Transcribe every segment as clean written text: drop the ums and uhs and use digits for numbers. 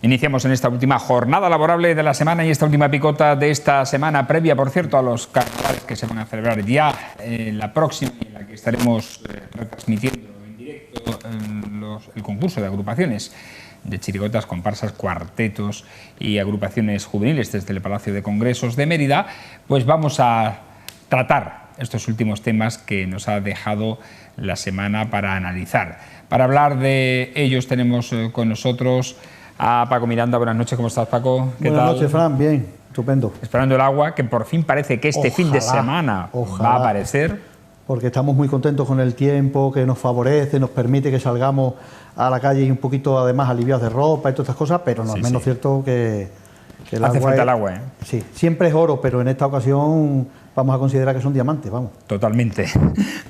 Iniciamos en esta última jornada laborable de la semana y esta última picota de esta semana previa, por cierto, a los carnavales que se van a celebrar ya la próxima, en la que estaremos retransmitiendo en directo el concurso de agrupaciones de chirigotas, comparsas, cuartetos y agrupaciones juveniles desde el Palacio de Congresos de Mérida. Pues vamos a tratar estos últimos temas que nos ha dejado la semana para analizar. Para hablar de ellos tenemos con nosotros a Paco Miranda. Buenas noches, ¿cómo estás, Paco? Buenas noches, Fran, bien, estupendo. Esperando el agua, que por fin parece que este fin de semana va a aparecer. Porque estamos muy contentos con el tiempo, que nos favorece, nos permite que salgamos a la calle y un poquito además aliviados de ropa y todas estas cosas, pero no es menos cierto que el agua... Hace falta el agua, ¿eh? Sí, siempre es oro, pero en esta ocasión vamos a considerar que son diamantes, vamos. Totalmente.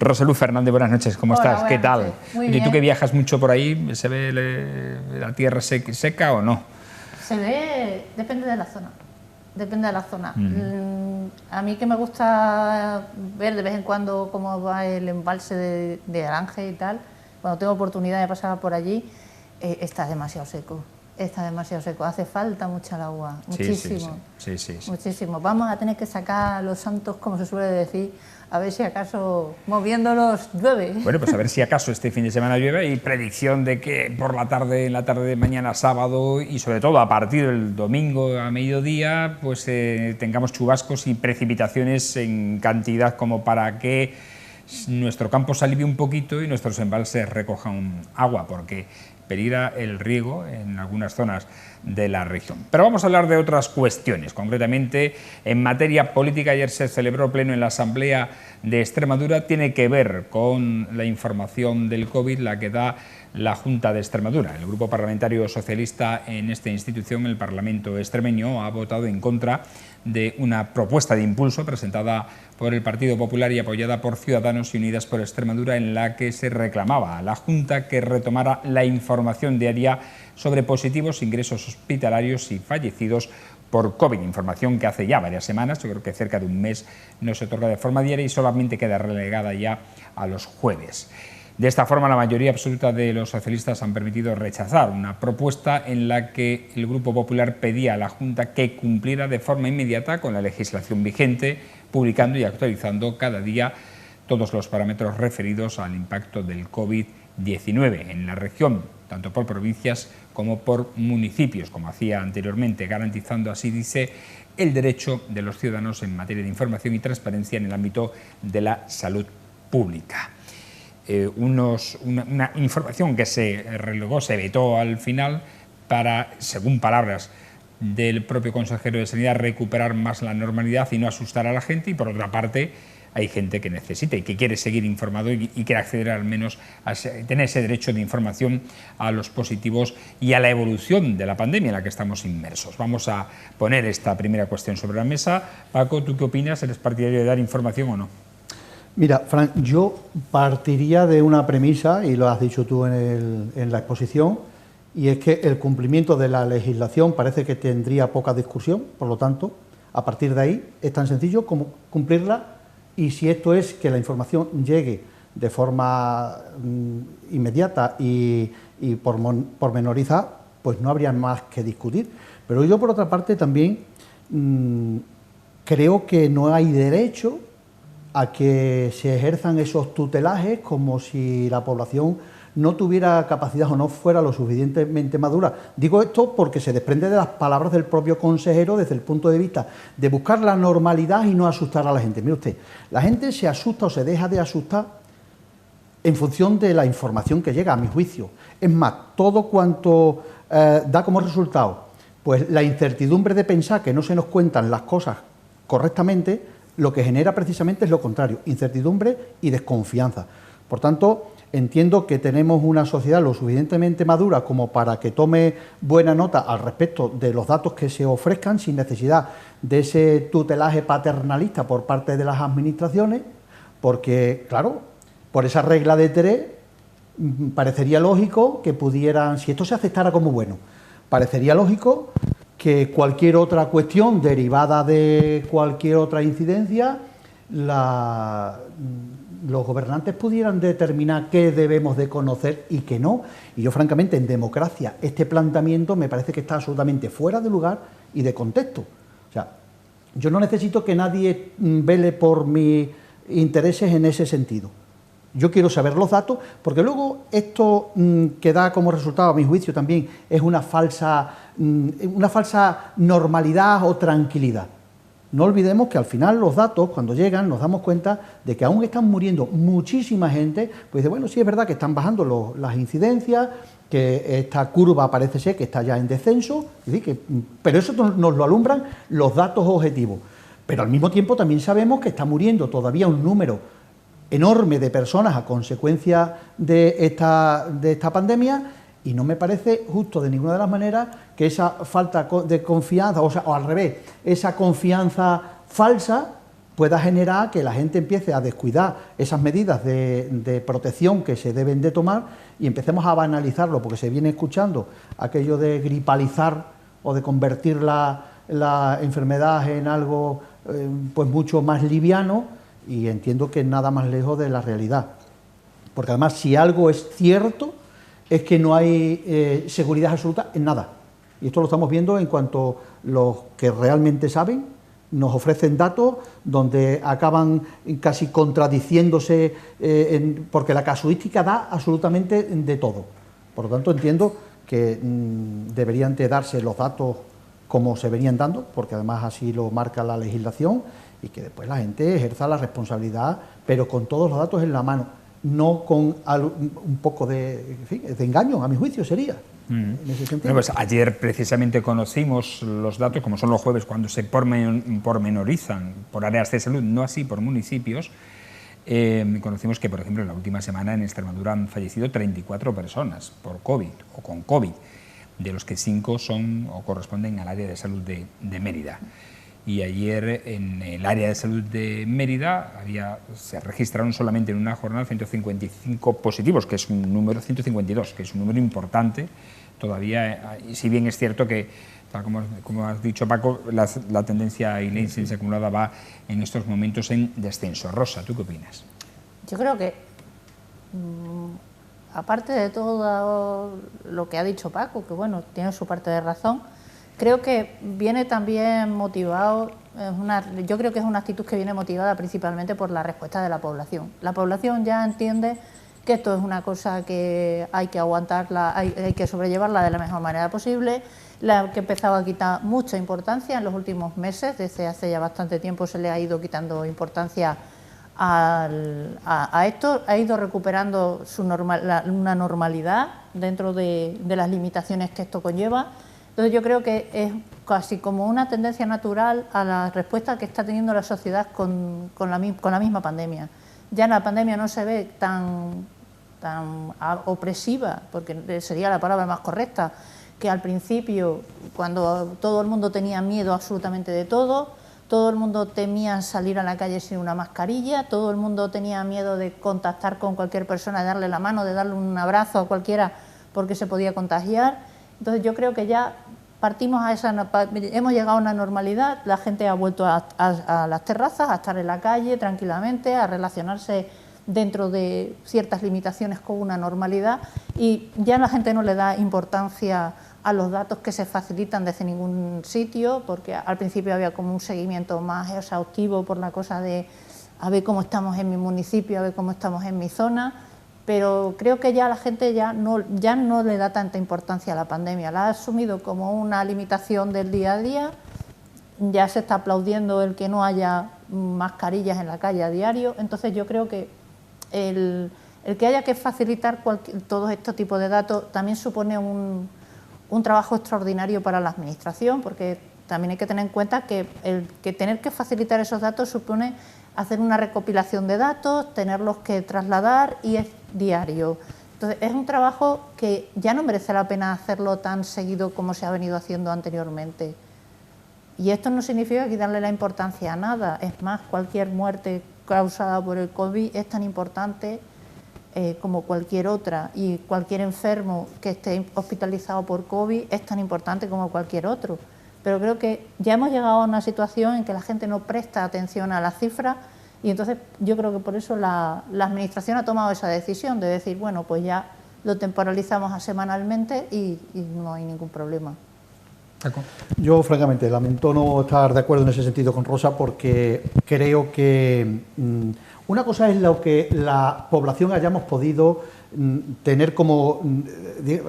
Rosaluz Fernández, buenas noches, ¿cómo estás? ¿Qué tal? Muy ¿Y bien. tú que viajas mucho por ahí, se ve la tierra seca o no? Se ve, depende de la zona. Depende de la zona. A mí que me gusta ver de vez en cuando cómo va el embalse de Aranje y tal, cuando tengo oportunidad de pasar por allí, está demasiado seco. Está demasiado seco, hace falta mucha el agua, muchísimo, sí. muchísimo. Vamos a tener que sacar los santos, como se suele decir, a ver si acaso moviéndolos llueve. Bueno, pues a ver si acaso este fin de semana llueve y predicción de que por la tarde, en la tarde de mañana sábado y sobre todo a partir del domingo a mediodía, pues tengamos chubascos y precipitaciones en cantidad como para que nuestro campo se alivie un poquito y nuestros embalses recojan agua, porque peligra el riego en algunas zonas de la región. Pero vamos a hablar de otras cuestiones. Concretamente, en materia política, ayer se celebró pleno en la Asamblea de Extremadura. Tiene que ver con la información del COVID, la que da la Junta de Extremadura. El Grupo Parlamentario Socialista en esta institución, el Parlamento extremeño, ha votado en contra de una propuesta de impulso presentada por el Partido Popular y apoyada por Ciudadanos y Unidas por Extremadura, en la que se reclamaba a la Junta que retomara la información diaria sobre positivos, ingresos hospitalarios y fallecidos por COVID, información que hace ya varias semanas, yo creo que cerca de un mes, no se otorga de forma diaria y solamente queda relegada ya a los jueves. De esta forma, la mayoría absoluta de los socialistas han permitido rechazar una propuesta en la que el Grupo Popular pedía a la Junta que cumpliera de forma inmediata con la legislación vigente, publicando y actualizando cada día todos los parámetros referidos al impacto del COVID-19 en la región, tanto por provincias como por municipios, como hacía anteriormente, garantizando así, dice, el derecho de los ciudadanos en materia de información y transparencia en el ámbito de la salud pública. Una información que se relegó, se vetó al final para, según palabras del propio consejero de Sanidad, recuperar más la normalidad y no asustar a la gente, y por otra parte hay gente que necesita y que quiere seguir informado y quiere acceder al menos a tener ese derecho de información a los positivos y a la evolución de la pandemia en la que estamos inmersos. Vamos a poner esta primera cuestión sobre la mesa. Paco, ¿tú qué opinas? ¿Eres partidario de dar información o no? Mira, Fran, yo partiría de una premisa, y lo has dicho tú en la exposición, y es que el cumplimiento de la legislación parece que tendría poca discusión, por lo tanto, a partir de ahí es tan sencillo como cumplirla, y si esto es que la información llegue de forma inmediata y pormenorizada, pues no habría más que discutir. Pero yo, por otra parte, también creo que no hay derecho a que se ejerzan esos tutelajes como si la población no tuviera capacidad o no fuera lo suficientemente madura. Digo esto porque se desprende de las palabras del propio consejero desde el punto de vista de buscar la normalidad y no asustar a la gente. Mire usted, la gente se asusta o se deja de asustar en función de la información que llega, a mi juicio. Es más, todo cuanto da como resultado pues la incertidumbre de pensar que no se nos cuentan las cosas correctamente, lo que genera precisamente es lo contrario, incertidumbre y desconfianza. Por tanto, entiendo que tenemos una sociedad lo suficientemente madura como para que tome buena nota al respecto de los datos que se ofrezcan sin necesidad de ese tutelaje paternalista por parte de las administraciones, porque, claro, por esa regla de tres, parecería lógico que pudieran, si esto se aceptara como bueno, parecería lógico que cualquier otra cuestión derivada de cualquier otra incidencia los gobernantes pudieran determinar qué debemos de conocer y qué no. Y yo, francamente, en democracia, este planteamiento me parece que está absolutamente fuera de lugar y de contexto. O sea, yo no necesito que nadie vele por mis intereses en ese sentido. Yo quiero saber los datos, porque luego esto que da como resultado, a mi juicio también, es una falsa normalidad o tranquilidad. No olvidemos que al final los datos, cuando llegan, nos damos cuenta de que aún están muriendo muchísima gente. Pues dice, bueno, sí es verdad que están bajando las incidencias, que esta curva parece ser que está ya en descenso, pero eso nos lo alumbran los datos objetivos. Pero al mismo tiempo también sabemos que está muriendo todavía un número enorme de personas a consecuencia de esta pandemia, y no me parece justo de ninguna de las maneras que esa falta de confianza, o al revés, esa confianza falsa pueda generar que la gente empiece a descuidar esas medidas de protección que se deben de tomar y empecemos a banalizarlo, porque se viene escuchando aquello de gripalizar o de convertir la enfermedad en algo pues mucho más liviano, y entiendo que es nada más lejos de la realidad. Porque además, si algo es cierto, es que no hay seguridad absoluta en nada. Y esto lo estamos viendo en cuanto los que realmente saben nos ofrecen datos donde acaban casi contradiciéndose, porque la casuística da absolutamente de todo. Por lo tanto, entiendo que deberían de darse los datos como se venían dando, porque además así lo marca la legislación, y que después la gente ejerza la responsabilidad, pero con todos los datos en la mano, no con un poco de engaño, a mi juicio sería. En ese sentido. Bueno, pues ayer precisamente conocimos los datos, como son los jueves, cuando se pormenorizan por áreas de salud, no así por municipios. Conocimos que, por ejemplo, en la última semana en Extremadura han fallecido 34 personas por COVID o con COVID, de los que 5 son o corresponden al área de salud de Mérida. Y ayer en el área de salud de Mérida se registraron solamente en una jornada 155 positivos, que es un número 152, que es un número importante todavía, y si bien es cierto que, tal como has dicho, Paco, la tendencia y la incidencia acumulada va en estos momentos en descenso. Rosa, ¿tú qué opinas? Yo creo que, aparte de todo lo que ha dicho Paco, que bueno, tiene su parte de razón, creo que viene también motivado, yo creo que es una actitud que viene motivada principalmente por la respuesta de la población. La población ya entiende que esto es una cosa que hay que aguantarla, hay que sobrellevarla de la mejor manera posible, que ha empezado a quitar mucha importancia en los últimos meses, desde hace ya bastante tiempo se le ha ido quitando importancia a esto, ha ido recuperando una normalidad dentro de las limitaciones que esto conlleva. Entonces yo creo que es casi como una tendencia natural a la respuesta que está teniendo la sociedad con la misma pandemia. Ya la pandemia no se ve tan opresiva, porque sería la palabra más correcta, que al principio, cuando todo el mundo tenía miedo absolutamente de todo el mundo temía salir a la calle sin una mascarilla, todo el mundo tenía miedo de contactar con cualquier persona, de darle la mano, de darle un abrazo a cualquiera porque se podía contagiar. Entonces yo creo que ya hemos llegado a una normalidad, la gente ha vuelto a las terrazas, a estar en la calle tranquilamente, a relacionarse dentro de ciertas limitaciones con una normalidad, y ya la gente no le da importancia a los datos que se facilitan desde ningún sitio, porque al principio había como un seguimiento más exhaustivo por la cosa de a ver cómo estamos en mi municipio, a ver cómo estamos en mi zona, pero creo que ya la gente ya no le da tanta importancia a la pandemia, la ha asumido como una limitación del día a día, ya se está aplaudiendo el que no haya mascarillas en la calle a diario. Entonces yo creo que el que haya que facilitar todo este tipo de datos también supone un trabajo extraordinario para la administración, porque también hay que tener en cuenta que tener que facilitar esos datos supone hacer una recopilación de datos, tenerlos que trasladar, y es diario. Entonces es un trabajo que ya no merece la pena hacerlo tan seguido como se ha venido haciendo anteriormente. Y esto no significa quitarle la importancia a nada, es más, cualquier muerte causada por el COVID es tan importante como cualquier otra, y cualquier enfermo que esté hospitalizado por COVID es tan importante como cualquier otro. Pero creo que ya hemos llegado a una situación en que la gente no presta atención a las cifras Y entonces yo creo que por eso la Administración ha tomado esa decisión de decir, bueno, pues ya lo temporalizamos a semanalmente y no hay ningún problema. Yo, francamente, lamento no estar de acuerdo en ese sentido con Rosa, porque creo que una cosa es lo que la población hayamos podido tener como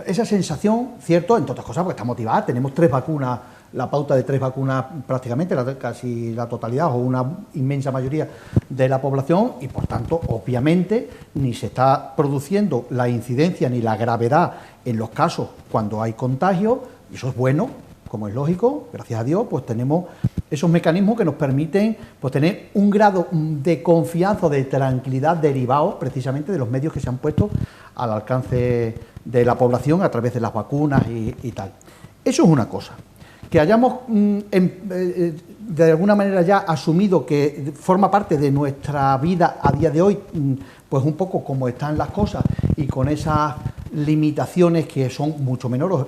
esa sensación, cierto, entre otras cosas, porque está motivada, tenemos 3 vacunas, la pauta de 3 vacunas prácticamente, casi la totalidad o una inmensa mayoría de la población, y por tanto, obviamente, ni se está produciendo la incidencia ni la gravedad en los casos cuando hay contagio, y eso es bueno. Como es lógico, gracias a Dios, pues tenemos esos mecanismos que nos permiten pues tener un grado de confianza o de tranquilidad derivado precisamente de los medios que se han puesto al alcance de la población a través de las vacunas y tal. Eso es una cosa. Que hayamos de alguna manera ya asumido que forma parte de nuestra vida a día de hoy, pues un poco como están las cosas y con esas limitaciones que son mucho menores,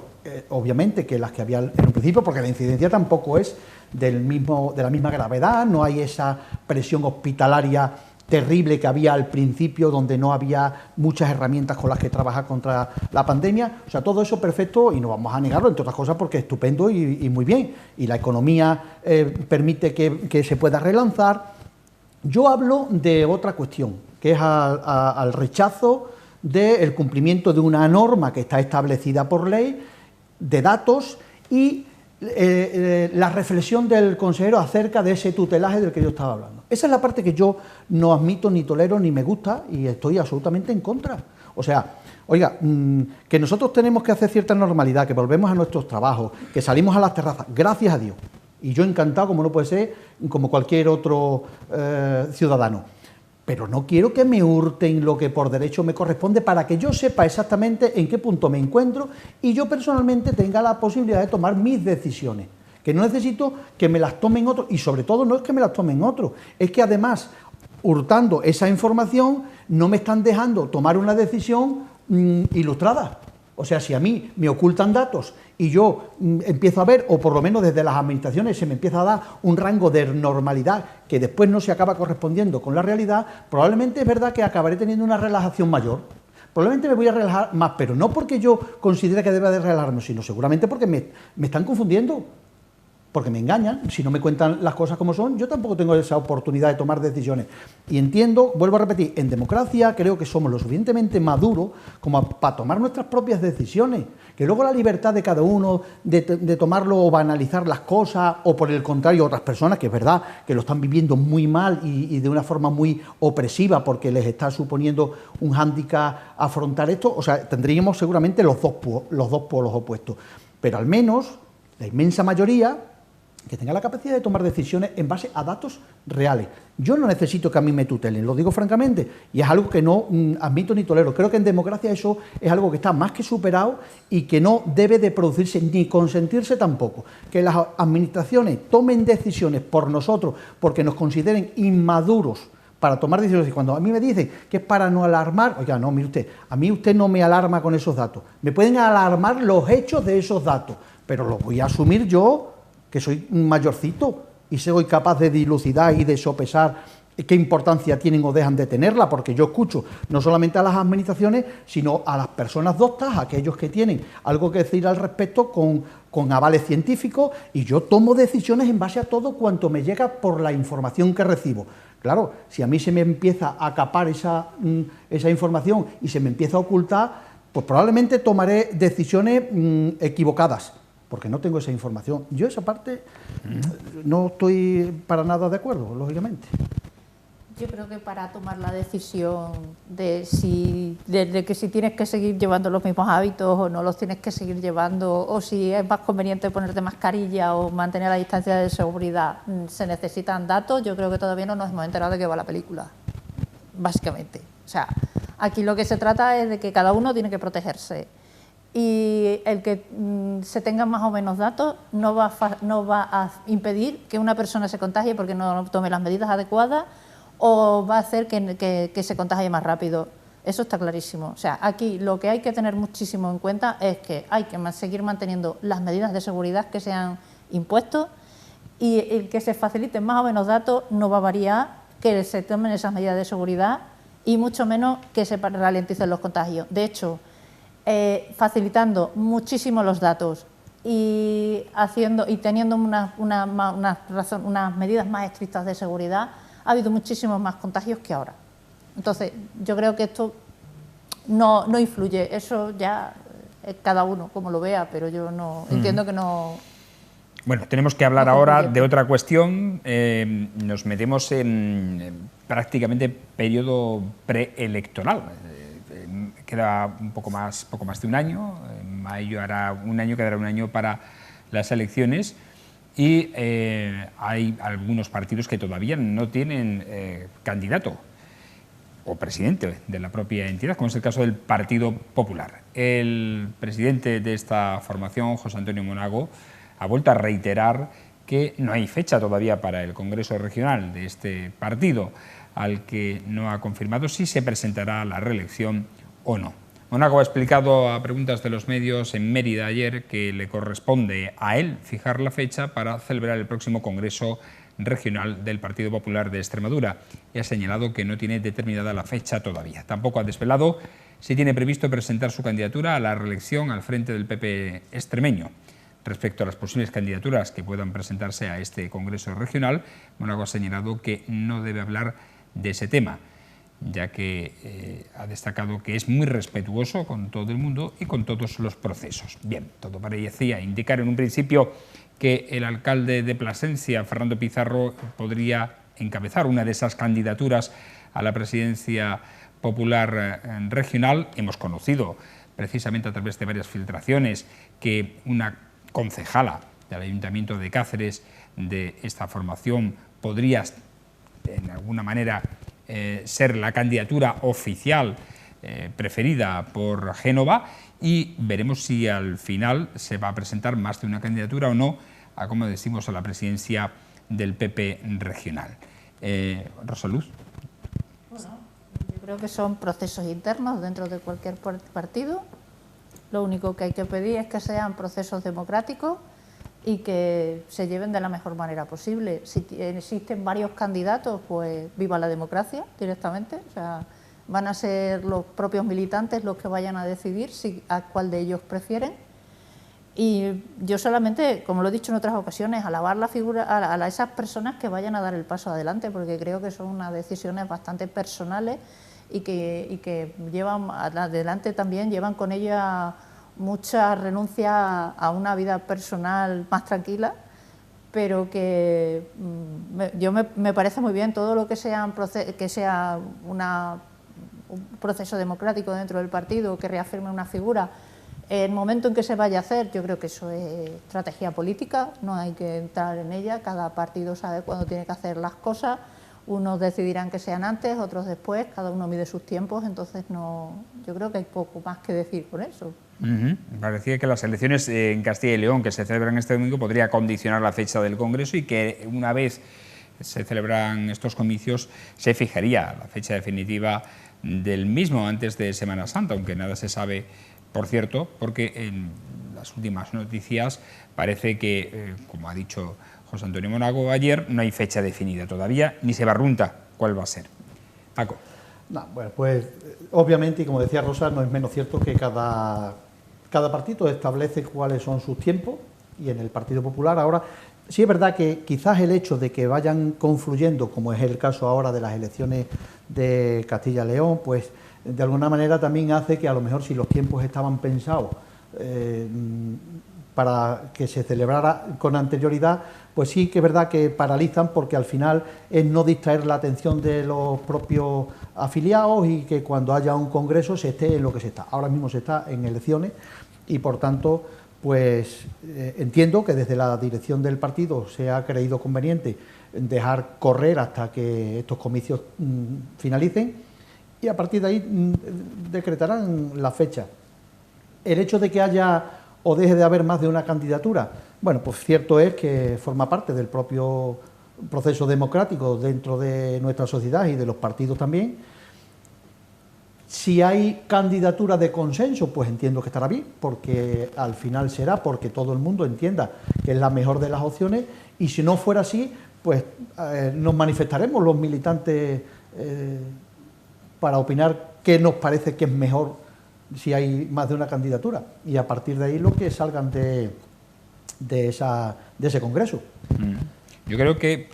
obviamente, que las que había en un principio, porque la incidencia tampoco es de la misma gravedad, no hay esa presión hospitalaria terrible que había al principio, donde no había muchas herramientas con las que trabajar contra la pandemia. O sea, todo eso perfecto, y no vamos a negarlo, entre otras cosas, porque es estupendo y muy bien, y la economía permite que se pueda relanzar. Yo hablo de otra cuestión, que es al rechazo del cumplimiento de una norma que está establecida por ley, de datos, y la reflexión del consejero acerca de ese tutelaje del que yo estaba hablando. Esa es la parte que yo no admito, ni tolero, ni me gusta, y estoy absolutamente en contra. O sea, oiga, que nosotros tenemos que hacer cierta normalidad, que volvemos a nuestros trabajos, que salimos a las terrazas, gracias a Dios. Y yo encantado, como no puede ser, como cualquier otro ciudadano. Pero no quiero que me hurten lo que por derecho me corresponde, para que yo sepa exactamente en qué punto me encuentro y yo personalmente tenga la posibilidad de tomar mis decisiones. Que no necesito que me las tomen otros, y sobre todo no es que me las tomen otros, es que además, hurtando esa información, no me están dejando tomar una decisión ilustrada. O sea, si a mí me ocultan datos y yo empiezo a ver, o por lo menos desde las administraciones se me empieza a dar un rango de normalidad que después no se acaba correspondiendo con la realidad, probablemente es verdad que acabaré teniendo una relajación mayor. Probablemente me voy a relajar más, pero no porque yo considere que deba de relajarme, sino seguramente porque me están confundiendo, porque me engañan. Si no me cuentan las cosas como son, yo tampoco tengo esa oportunidad de tomar decisiones. Y entiendo, vuelvo a repetir, en democracia creo que somos lo suficientemente maduros como para tomar nuestras propias decisiones, que luego la libertad de cada uno de tomarlo o banalizar las cosas, o por el contrario otras personas, que es verdad que lo están viviendo muy mal y de una forma muy opresiva porque les está suponiendo un hándicap afrontar esto. O sea, tendríamos seguramente los dos polos opuestos, pero al menos la inmensa mayoría que tenga la capacidad de tomar decisiones en base a datos reales. Yo no necesito que a mí me tutelen, lo digo francamente, y es algo que no admito ni tolero. Creo que en democracia eso es algo que está más que superado y que no debe de producirse ni consentirse tampoco. Que las administraciones tomen decisiones por nosotros porque nos consideren inmaduros para tomar decisiones. Y cuando a mí me dicen que es para no alarmar, oiga, no, mire usted, a mí usted no me alarma con esos datos. Me pueden alarmar los hechos de esos datos, pero los voy a asumir yo, que soy mayorcito y soy capaz de dilucidar y de sopesar qué importancia tienen o dejan de tenerla, porque yo escucho no solamente a las administraciones, sino a las personas doctas, a aquellos que tienen algo que decir al respecto con avales científicos, y yo tomo decisiones en base a todo cuanto me llega por la información que recibo. Claro, si a mí se me empieza a capar esa información y se me empieza a ocultar, pues probablemente tomaré decisiones equivocadas, porque no tengo esa información. Yo esa parte no estoy para nada de acuerdo, lógicamente. Yo creo que para tomar la decisión de que si tienes que seguir llevando los mismos hábitos o no los tienes que seguir llevando, o si es más conveniente ponerte mascarilla o mantener la distancia de seguridad, se necesitan datos. Yo creo que todavía no nos hemos enterado de qué va la película, básicamente. O sea, aquí lo que se trata es de que cada uno tiene que protegerse. Y el que se tengan más o menos datos no va a impedir que una persona se contagie porque no tome las medidas adecuadas, o va a hacer que se contagie más rápido. Eso está clarísimo. O sea, aquí lo que hay que tener muchísimo en cuenta es que hay que seguir manteniendo las medidas de seguridad que se han impuesto, y el que se faciliten más o menos datos no va a variar que se tomen esas medidas de seguridad y mucho menos que se ralenticen los contagios. De hecho, facilitando muchísimo los datos y teniendo unas medidas más estrictas de seguridad, ha habido muchísimos más contagios que ahora. Entonces, yo creo que esto no influye, eso ya es cada uno como lo vea, pero yo no entiendo que no. Bueno, tenemos que hablar ahora de otra cuestión. Nos metemos en prácticamente periodo preelectoral. Queda un poco más de un año. En mayo quedará un año para las elecciones. Y hay algunos partidos que todavía no tienen candidato o presidente de la propia entidad, como es el caso del Partido Popular. El presidente de esta formación, José Antonio Monago, ha vuelto a reiterar que no hay fecha todavía para el Congreso Regional de este partido, al que no ha confirmado si se presentará a la reelección o no. Monago ha explicado a preguntas de los medios en Mérida ayer que le corresponde a él fijar la fecha para celebrar el próximo Congreso Regional del Partido Popular de Extremadura y ha señalado que no tiene determinada la fecha todavía. Tampoco ha desvelado si tiene previsto presentar su candidatura a la reelección al frente del PP extremeño. Respecto a las posibles candidaturas que puedan presentarse a este Congreso Regional, Monago ha señalado que no debe hablar de ese tema, ya que ha destacado que es muy respetuoso con todo el mundo y con todos los procesos. Bien, todo parecía indicar en un principio que el alcalde de Plasencia, Fernando Pizarro, podría encabezar una de esas candidaturas a la presidencia popular regional. Hemos conocido, precisamente a través de varias filtraciones, que una concejala del Ayuntamiento de Cáceres de esta formación podría, en alguna manera, ser la candidatura oficial preferida por Génova, y veremos si al final se va a presentar más de una candidatura o no a, como decimos, a la presidencia del PP regional. Rosa Luz. Bueno, yo creo que son procesos internos dentro de cualquier partido. Lo único que hay que pedir es que sean procesos democráticos y que se lleven de la mejor manera posible. Si existen varios candidatos, pues viva la democracia directamente. O sea, van a ser los propios militantes los que vayan a decidir a cuál de ellos prefieren. Y yo solamente, como lo he dicho en otras ocasiones, alabar la figura a esas personas que vayan a dar el paso adelante, porque creo que son unas decisiones bastante personales y que llevan adelante también, llevan con ellas mucha renuncia a una vida personal más tranquila, pero que me parece muy bien todo lo que sea un proceso democrático dentro del partido, que reafirme una figura. El momento en que se vaya a hacer, yo creo que eso es estrategia política, no hay que entrar en ella, cada partido sabe cuándo tiene que hacer las cosas, unos decidirán que sean antes, otros después, cada uno mide sus tiempos, entonces yo creo que hay poco más que decir por eso. Parecía que las elecciones en Castilla y León, que se celebran este domingo, podría condicionar la fecha del Congreso y que una vez se celebran estos comicios se fijaría la fecha definitiva del mismo antes de Semana Santa, aunque nada se sabe, por cierto, porque en las últimas noticias parece que, como ha dicho José Antonio Monago ayer, no hay fecha definida todavía, ni se barrunta cuál va a ser. Paco. No, bueno, pues obviamente, y como decía Rosa, no es menos cierto que cada partido establece cuáles son sus tiempos, y en el Partido Popular ahora sí es verdad que quizás el hecho de que vayan confluyendo, como es el caso ahora de las elecciones de Castilla y León, pues de alguna manera también hace que a lo mejor si los tiempos estaban pensados para que se celebrara con anterioridad, pues sí que es verdad que paralizan, porque al final es no distraer la atención de los propios afiliados y que cuando haya un congreso se esté en lo que se está. Ahora mismo se está en elecciones y por tanto pues entiendo que desde la dirección del partido se ha creído conveniente dejar correr hasta que estos comicios finalicen y a partir de ahí decretarán la fecha. El hecho de que haya o deje de haber más de una candidatura, bueno, pues cierto es que forma parte del propio proceso democrático dentro de nuestra sociedad y de los partidos también. Si hay candidatura de consenso, pues entiendo que estará bien, porque al final será porque todo el mundo entienda que es la mejor de las opciones, y si no fuera así, pues pues nos manifestaremos los militantes para opinar qué nos parece que es mejor si hay más de una candidatura, y a partir de ahí lo que salgan de ese congreso. Yo creo que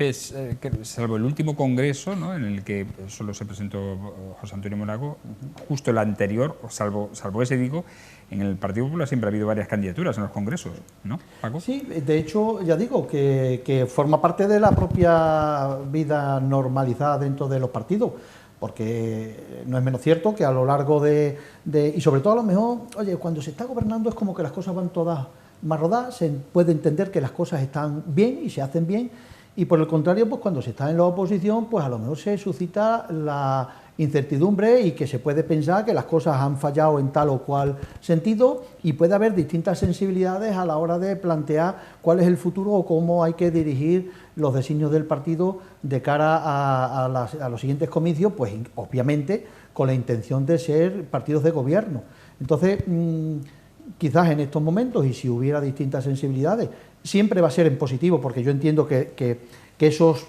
salvo el último congreso, ¿no?, en el que solo se presentó José Antonio Monago, justo el anterior, salvo ese, digo, en el Partido Popular siempre ha habido varias candidaturas en los congresos, ¿no, Paco? Sí, de hecho, ya digo, que forma parte de la propia vida normalizada dentro de los partidos, porque no es menos cierto que a lo largo y sobre todo a lo mejor, oye, cuando se está gobernando es como que las cosas van todas más rodadas, se puede entender que las cosas están bien y se hacen bien, y por el contrario, pues cuando se está en la oposición, pues a lo mejor se suscita la incertidumbre y que se puede pensar que las cosas han fallado en tal o cual sentido, y puede haber distintas sensibilidades a la hora de plantear cuál es el futuro o cómo hay que dirigir los designios del partido de cara a los siguientes comicios, pues obviamente con la intención de ser partidos de gobierno. Entonces, quizás en estos momentos, y si hubiera distintas sensibilidades, siempre va a ser en positivo, porque yo entiendo que esos,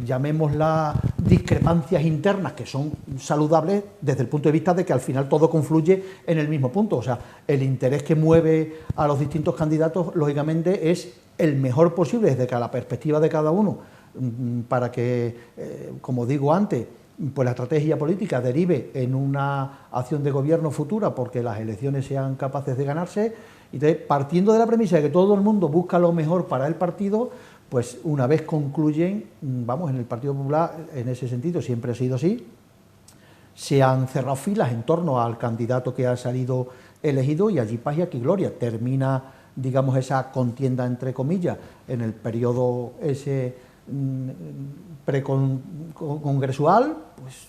llamémoslas discrepancias internas, que son saludables desde el punto de vista de que al final todo confluye en el mismo punto. O sea, el interés que mueve a los distintos candidatos, lógicamente, es el mejor posible desde la perspectiva de cada uno, para que, como digo antes, pues la estrategia política derive en una acción de gobierno futura porque las elecciones sean capaces de ganarse. Y entonces, partiendo de la premisa de que todo el mundo busca lo mejor para el partido, pues una vez concluyen, vamos, en el Partido Popular, en ese sentido siempre ha sido así, se han cerrado filas en torno al candidato que ha salido elegido, y allí paz y aquí gloria. Termina, digamos, esa contienda, entre comillas, en el periodo ese precongresual, pues,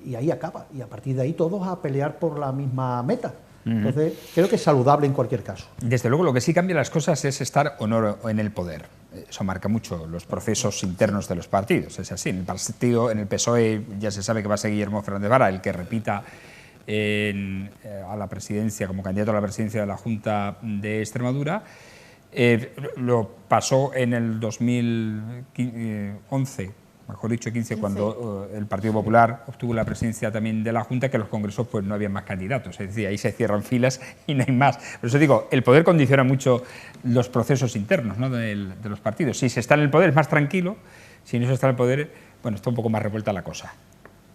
y ahí acaba, y a partir de ahí todos a pelear por la misma meta. Entonces, creo que es saludable en cualquier caso. Desde luego, lo que sí cambia las cosas es estar o no en el poder. Eso marca mucho los procesos internos de los partidos. Es así, en el PSOE ya se sabe que va a ser Guillermo Fernández Vara el que repita a la presidencia, como candidato a la presidencia de la Junta de Extremadura. Lo pasó en el 2011, mejor dicho 15, cuando el Partido Popular obtuvo la presidencia también de la Junta, que en los congresos pues no había más candidatos, es decir, ahí se cierran filas y no hay más. Por eso digo, el poder condiciona mucho los procesos internos, ¿no?, de los partidos. Si se está en el poder es más tranquilo, si no se está en el poder, bueno, está un poco más revuelta la cosa.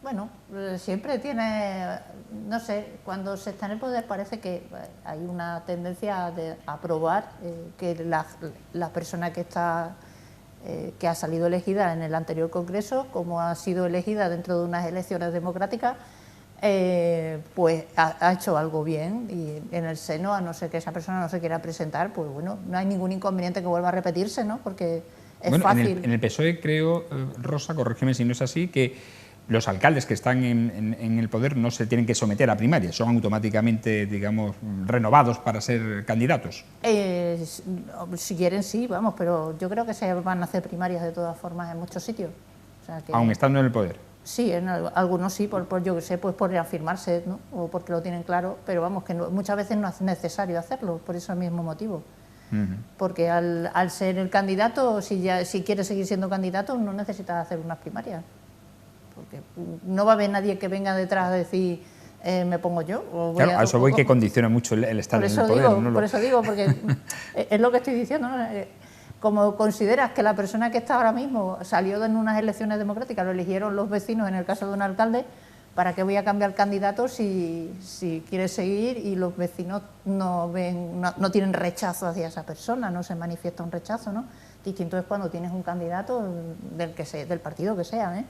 Bueno, siempre tiene, no sé, cuando se está en el poder parece que hay una tendencia a aprobar que la persona que ha salido elegida en el anterior Congreso, como ha sido elegida dentro de unas elecciones democráticas, pues ha hecho algo bien, y en el seno, a no ser que esa persona no se quiera presentar, pues bueno, no hay ningún inconveniente que vuelva a repetirse, ¿no? Porque es fácil. En el PSOE creo, Rosa, corrígeme si no es así, que los alcaldes que están en el poder no se tienen que someter a primarias, son automáticamente, digamos, renovados para ser candidatos. Si quieren, sí, vamos, pero yo creo que se van a hacer primarias de todas formas en muchos sitios. O sea que, aun estando en el poder. Sí, en algunos sí, yo que sé, pues por reafirmarse, ¿no?, o porque lo tienen claro, pero vamos, que muchas veces no es necesario hacerlo, por ese mismo motivo. Porque al ser el candidato, si quiere seguir siendo candidato, no necesita hacer unas primarias. Porque no va a haber nadie que venga detrás a decir me pongo yo. Claro, a eso voy, que condiciona mucho el estar en el poder. Por eso digo, porque es lo que estoy diciendo, ¿no? Como consideras que la persona que está ahora mismo salió en unas elecciones democráticas, lo eligieron los vecinos en el caso de un alcalde, ¿para qué voy a cambiar candidato si quiere seguir y los vecinos no tienen rechazo hacia esa persona, no se manifiesta un rechazo, ¿no? Distinto es cuando tienes un candidato del partido que sea,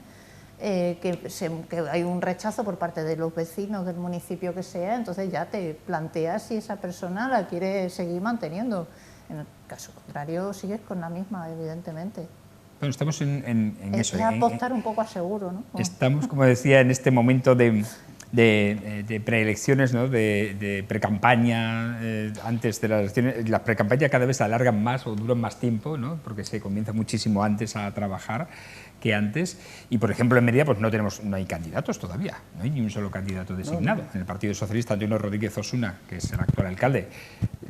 que hay un rechazo por parte de los vecinos del municipio que sea, entonces ya te planteas si esa persona la quiere seguir manteniendo. En el caso contrario, sigues con la misma, evidentemente. Bueno, estamos en eso. Es apostar un poco a seguro, ¿no? Estamos, como decía, en este momento de preelecciones, ¿no?, de precampaña, antes de las elecciones. Las precampañas cada vez se alargan más o duran más tiempo, ¿no?, porque se comienza muchísimo antes a trabajar que antes. Y, por ejemplo, en Mérida pues no hay candidatos todavía, no hay ni un solo candidato designado. En el Partido Socialista, Antonio Rodríguez Osuna, que es el actual alcalde,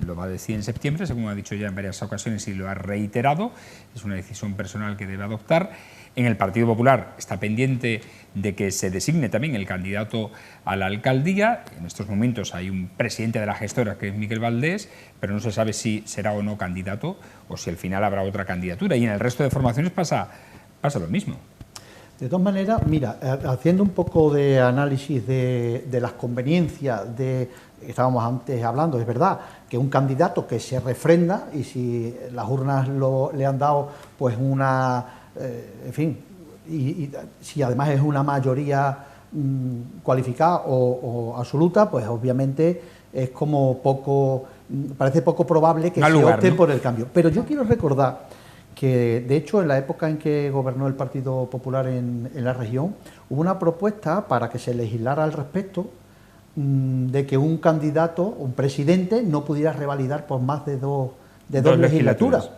lo va a decir en septiembre, según ha dicho ya en varias ocasiones y lo ha reiterado. Es una decisión personal que debe adoptar. En el Partido Popular está pendiente de que se designe también el candidato a la alcaldía. En estos momentos hay un presidente de la gestora, que es Miquel Valdés, pero no se sabe si será o no candidato o si al final habrá otra candidatura. Y en el resto de formaciones pasa lo mismo. De todas maneras, mira, haciendo un poco de análisis de las conveniencias que estábamos antes hablando, es verdad que un candidato que se refrenda y si las urnas le han dado pues una, en fin, y si además es una mayoría cualificada o absoluta, pues obviamente es como parece poco probable que se opte por el cambio. Pero yo quiero recordar que, de hecho, en la época en que gobernó el Partido Popular en la región, hubo una propuesta para que se legislara al respecto de que un candidato, un presidente, no pudiera revalidar por más de dos legislaturas,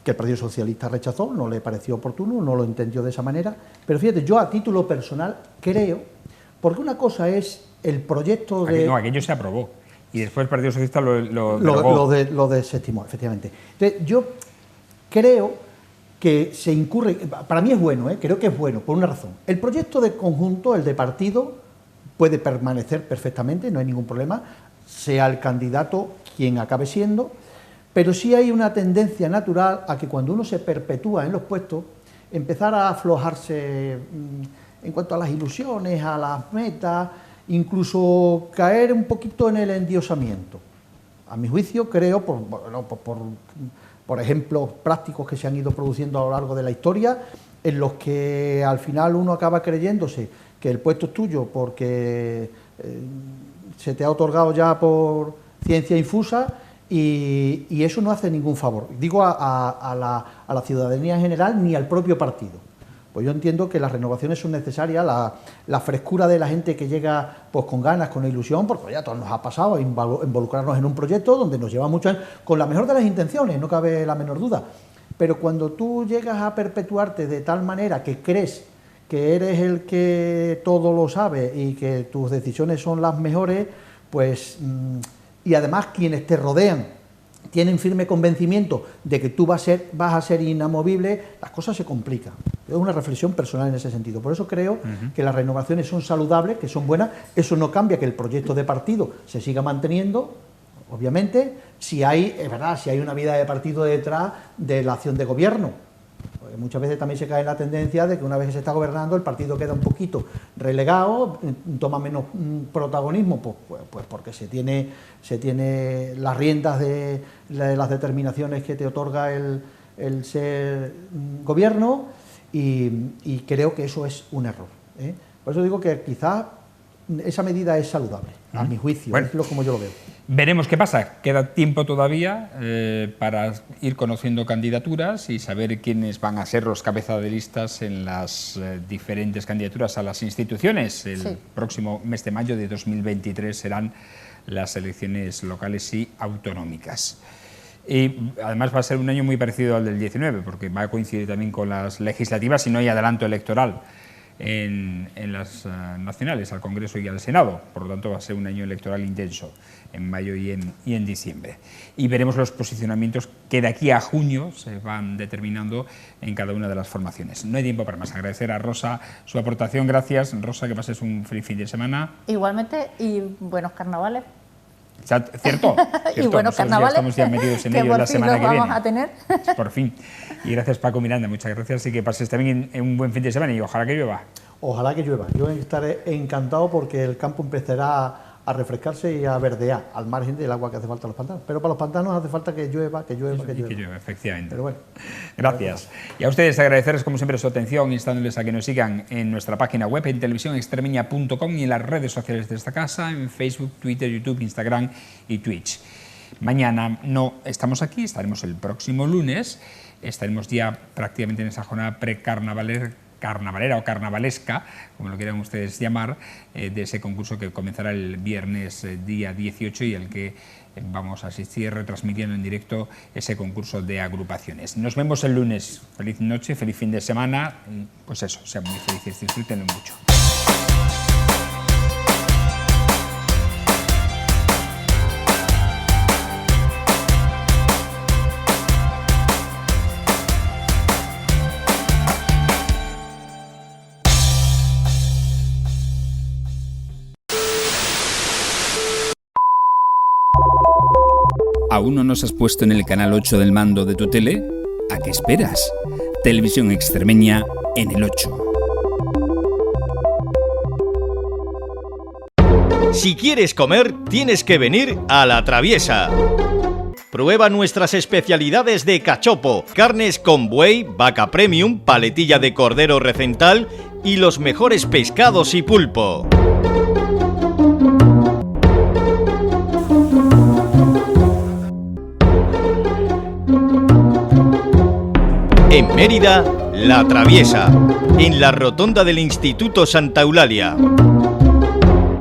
que el Partido Socialista rechazó, no le pareció oportuno, no lo entendió de esa manera. Pero fíjate, yo a título personal creo, porque una cosa es el proyecto de... No, aquello se aprobó y después el Partido Socialista lo desestimó, efectivamente. Entonces, yo creo que se incurre, para mí es bueno, creo que es bueno, por una razón. El proyecto de conjunto, el de partido, puede permanecer perfectamente, no hay ningún problema, sea el candidato quien acabe siendo, pero sí hay una tendencia natural a que cuando uno se perpetúa en los puestos, empezar a aflojarse en cuanto a las ilusiones, a las metas, incluso caer un poquito en el endiosamiento. A mi juicio, creo, por ejemplos prácticos que se han ido produciendo a lo largo de la historia, en los que al final uno acaba creyéndose que el puesto es tuyo porque se te ha otorgado ya por ciencia infusa y eso no hace ningún favor, digo a la ciudadanía en general ni al propio partido. Pues yo entiendo que las renovaciones son necesarias, la frescura de la gente que llega pues con ganas, con ilusión, porque ya todos nos ha pasado involucrarnos en un proyecto donde nos lleva mucho con la mejor de las intenciones, no cabe la menor duda. Pero cuando tú llegas a perpetuarte de tal manera que crees que eres el que todo lo sabe y que tus decisiones son las mejores, pues y además quienes te rodean tienen firme convencimiento de que tú vas a ser inamovible, las cosas se complican. Es una reflexión personal en ese sentido. Por eso creo que las renovaciones son saludables, que son buenas. Eso no cambia que el proyecto de partido se siga manteniendo, obviamente, si hay una vida de partido detrás de la acción de gobierno. Porque muchas veces también se cae en la tendencia de que una vez que se está gobernando el partido queda un poquito relegado, toma menos protagonismo, pues porque se tiene las riendas de las determinaciones que te otorga el ser gobierno y creo que eso es un error. Por eso digo que quizás esa medida es saludable, a mi juicio, bueno, es como yo lo veo. Veremos qué pasa. Queda tiempo todavía para ir conociendo candidaturas y saber quiénes van a ser los cabezas de listas en las diferentes candidaturas a las instituciones. El próximo mes de mayo de 2023 serán las elecciones locales y autonómicas. Y además va a ser un año muy parecido al del 19, porque va a coincidir también con las legislativas y no hay adelanto electoral en las nacionales, al Congreso y al Senado. Por lo tanto, va a ser un año electoral intenso en mayo y en diciembre. Y veremos los posicionamientos que de aquí a junio se van determinando en cada una de las formaciones. No hay tiempo para más. Agradecer a Rosa su aportación. Gracias, Rosa, que pases un feliz fin de semana. Igualmente, y buenos carnavales. ¿Cierto? Y buenos carnavales, ya estamos ya metidos en ello la semana que viene. Vamos a tener. Por fin. Y gracias, Paco Miranda, muchas gracias y que pases también en un buen fin de semana y ojalá que llueva. Ojalá que llueva. Yo estaré encantado porque el campo empezará a refrescarse y a verdear al margen del agua que hace falta a los pantanos. Pero para los pantanos hace falta que llueva, que llueva. Efectivamente. Pero bueno. Gracias. Y a ustedes agradecerles como siempre su atención, instándoles a que nos sigan en nuestra página web, en televisionextremeña.com y en las redes sociales de esta casa, en Facebook, Twitter, YouTube, Instagram y Twitch. Mañana no estamos aquí, estaremos el próximo lunes, estaremos ya prácticamente en esa jornada carnavalera o carnavalesca, como lo quieran ustedes llamar, de ese concurso que comenzará el viernes día 18 y al que vamos a asistir retransmitiendo en directo ese concurso de agrupaciones. Nos vemos el lunes. Feliz noche, feliz fin de semana. Pues eso, sean muy felices, disfrútenlo mucho. ¿Aún no nos has puesto en el canal 8 del mando de tu tele? ¿A qué esperas? Televisión Extremeña en el 8. Si quieres comer, tienes que venir a La Traviesa. Prueba nuestras especialidades de cachopo, carnes con buey, vaca premium, paletilla de cordero recental y los mejores pescados y pulpo. En Mérida, La Traviesa, en la rotonda del Instituto Santa Eulalia.